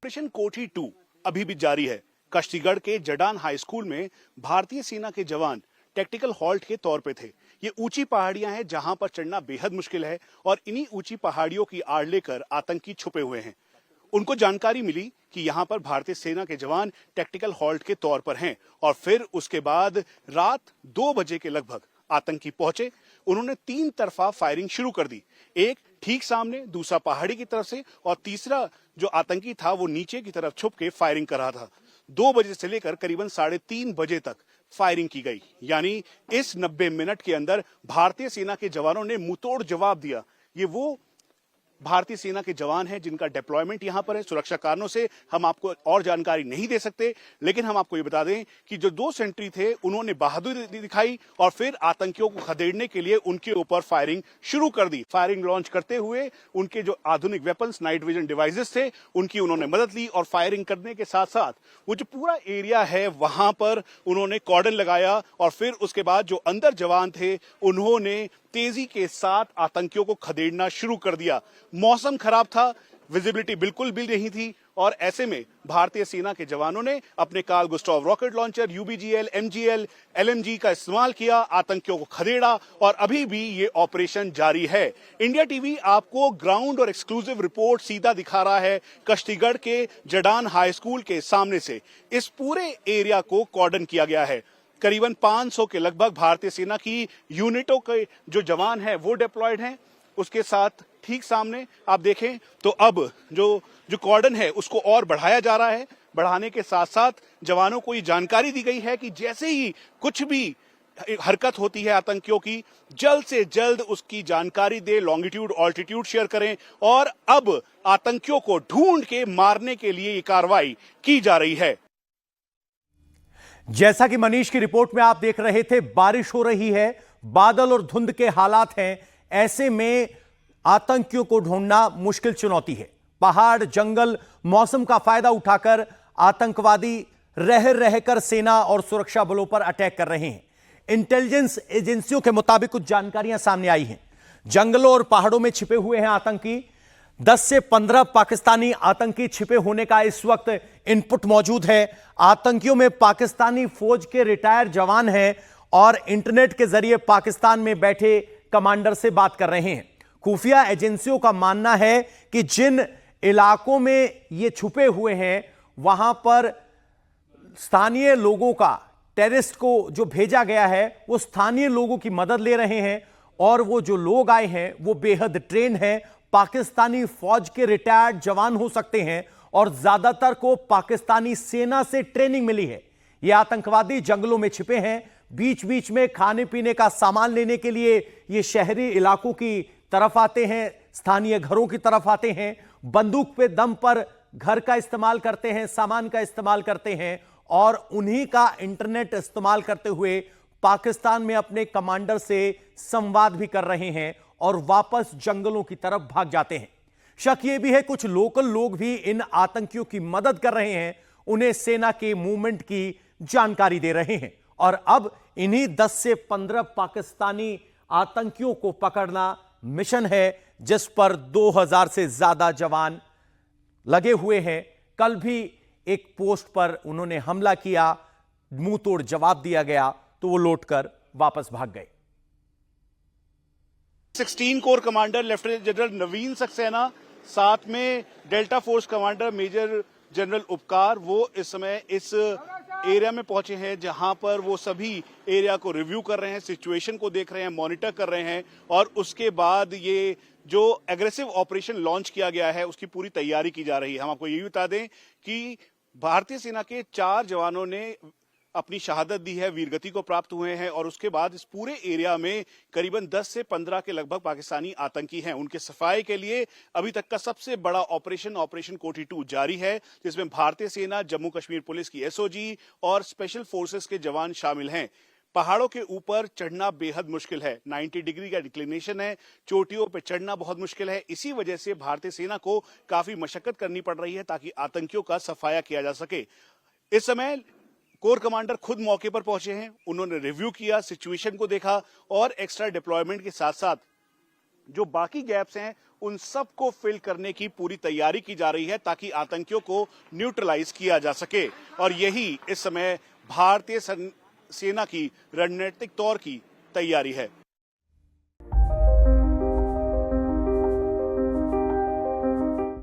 Operation कोठी 2 अभी भी जारी है। कश्तीगढ़ के जडान हाई स्कूल में भारतीय सेना के जवान टैक्टिकल हॉल्ट के तौर पे थे। ये ऊंची पहाड़ियां हैं जहां पर चढ़ना बेहद मुश्किल है और इन्हीं ऊंची पहाड़ियों की आड़ लेकर आतंकी छुपे हुए हैं। उनको जानकारी मिली कि यहाँ पर भारतीय सेना के जवान टैक्टिकल हॉल्ट के तौर पर हैं और फिर उसके बाद रात 2 बजे के लगभग आतंकी पहुंचे। उन्होंने 3 तरफा फायरिंग शुरू कर दी, एक ठीक सामने, दूसरा पहाड़ी की तरफ से और तीसरा जो आतंकी था वो नीचे की तरफ छुप के फायरिंग कर रहा था। 2 बजे से लेकर करीबन 3:30 बजे तक फायरिंग की गई, यानी इस 90 मिनट के अंदर भारतीय सेना के जवानों ने मुंहतोड़ जवाब दिया। ये वो भारतीय सेना के जवान हैं जिनका डिप्लॉयमेंट यहां पर है। सुरक्षा कारणों से हम आपको और जानकारी नहीं दे सकते, लेकिन हम आपको ये बता दें कि जो 2 सेंट्री थे उन्होंने बहादुरी दिखाई और फिर आतंकियों को खदेड़ने के लिए उनके ऊपर फायरिंग शुरू कर दी। फायरिंग लॉन्च करते हुए उनके जो आधुनिक वेपन्स, नाइट विजन डिवाइसेस थे, उनकी उन्होंने मदद ली और फायरिंग करने के साथ साथ वो जो पूरा एरिया है वहां पर उन्होंने कॉर्डन लगाया और फिर उसके बाद जो अंदर जवान थे उन्होंने तेजी के साथ आतंकियों को खदेड़ना शुरू कर दिया। मौसम खराब था, विजिबिलिटी बिल्कुल भी नहीं थी और ऐसे में भारतीय सेना के जवानों ने अपने Carl Gustaf rocket launcher, UBGL, MGL, LMG का इस्तेमाल किया, आतंकियों को खदेड़ा और अभी भी ये ऑपरेशन जारी है। इंडिया टीवी आपको ग्राउंड और एक्सक्लूसिव रिपोर्ट सीधा दिखा रहा है कश्तीगढ़ के जडान हाई स्कूल के सामने से। इस पूरे एरिया को कॉर्डन किया गया है। करीबन 500 के लगभग भारतीय सेना की यूनिटों के जो जवान हैं वो डिप्लॉयड हैं। उसके साथ ठीक सामने आप देखें तो अब जो कॉर्डन है उसको और बढ़ाया जा रहा है। बढ़ाने के साथ साथ जवानों को ये जानकारी दी गई है कि जैसे ही कुछ भी हरकत होती है आतंकियों की, जल्द से जल्द उसकी जानकारी दे, लॉन्गिट्यूड ऑल्टीट्यूड शेयर करें और अब आतंकियों को ढूंढ के मारने के लिए ये कार्रवाई की जा रही है। जैसा कि मनीष की रिपोर्ट में आप देख रहे थे, बारिश हो रही है, बादल और धुंध के हालात हैं। ऐसे में आतंकियों को ढूंढना मुश्किल चुनौती है। पहाड़, जंगल, मौसम का फायदा उठाकर आतंकवादी रह रहकर सेना और सुरक्षा बलों पर अटैक कर रहे हैं। इंटेलिजेंस एजेंसियों के मुताबिक कुछ जानकारियां सामने आई हैं। जंगलों और पहाड़ों में छिपे हुए हैं आतंकी। 10 से 15 पाकिस्तानी आतंकी छिपे होने का इस वक्त इनपुट मौजूद है। आतंकियों में पाकिस्तानी फौज के रिटायर जवान हैं और इंटरनेट के जरिए पाकिस्तान में बैठे कमांडर से बात कर रहे हैं। खुफिया एजेंसियों का मानना है कि जिन इलाकों में ये छुपे हुए हैं वहां पर स्थानीय लोगों का, टेररिस्ट को जो भेजा गया है वो स्थानीय लोगों की मदद ले रहे हैं और वो जो लोग आए हैं वो बेहद ट्रेंड हैं, पाकिस्तानी फौज के रिटायर्ड जवान हो सकते हैं और ज्यादातर को पाकिस्तानी सेना से ट्रेनिंग मिली है। ये आतंकवादी जंगलों में छिपे हैं, बीच बीच में खाने पीने का सामान लेने के लिए ये शहरी इलाकों की तरफ आते हैं, स्थानीय घरों की तरफ आते हैं, बंदूक पे दम पर घर का इस्तेमाल करते हैं, सामान का इस्तेमाल करते हैं और उन्हीं का इंटरनेट इस्तेमाल करते हुए पाकिस्तान में अपने कमांडर से संवाद भी कर रहे हैं और वापस जंगलों की तरफ भाग जाते हैं। शक यह भी है कुछ लोकल लोग भी इन आतंकियों की मदद कर रहे हैं, उन्हें सेना के मूवमेंट की जानकारी दे रहे हैं और अब इन्हीं 10 से 15 पाकिस्तानी आतंकियों को पकड़ना मिशन है जिस पर 2000 से ज्यादा जवान लगे हुए हैं। कल भी एक पोस्ट पर उन्होंने हमला किया, मुंह तोड़ जवाब दिया गया तो वो लौटकर वापस भाग गए। 16 corps commander lieutenant general Naveen Saxena, साथ में delta force commander major general Upkar, वो इस समय इस एरिया में पहुंचे हैं जहां पर वो सभी एरिया को रिव्यू कर रहे हैं, सिचुएशन को देख रहे हैं, मॉनिटर कर रहे हैं और उसके बाद ये जो एग्रेसिव ऑपरेशन लॉन्च किया गया है उसकी पूरी तैयारी की जा रही है। हम आपको ये भी बता दें कि भारतीय सेना के 4 जवानों ने अपनी शहादत दी है, वीरगति को प्राप्त हुए हैं और उसके बाद इस पूरे एरिया में करीबन 10 से 15 के लगभग पाकिस्तानी आतंकी हैं। उनके सफाई के लिए अभी तक का सबसे बड़ा ऑपरेशन कोठी 2 जारी है, जिसमें भारतीय सेना, जम्मू कश्मीर पुलिस की एसओजी और स्पेशल फोर्सेस के जवान शामिल हैं। पहाड़ों के ऊपर चढ़ना बेहद मुश्किल है, 90 डिग्री का डिक्लिनेशन है, चोटियों पर चढ़ना बहुत मुश्किल है। इसी वजह से भारतीय सेना को काफी मशक्कत करनी पड़ रही है ताकि आतंकियों का सफाया किया जा सके। इस समय कोर कमांडर खुद मौके पर पहुंचे हैं, उन्होंने रिव्यू किया, सिचुएशन को देखा और एक्स्ट्रा डिप्लॉयमेंट के साथ साथ जो बाकी गैप्स हैं उन सबको फिल करने की पूरी तैयारी की जा रही है ताकि आतंकियों को न्यूट्रलाइज किया जा सके। और यही इस समय भारतीय सेना की रणनीतिक तौर की तैयारी है।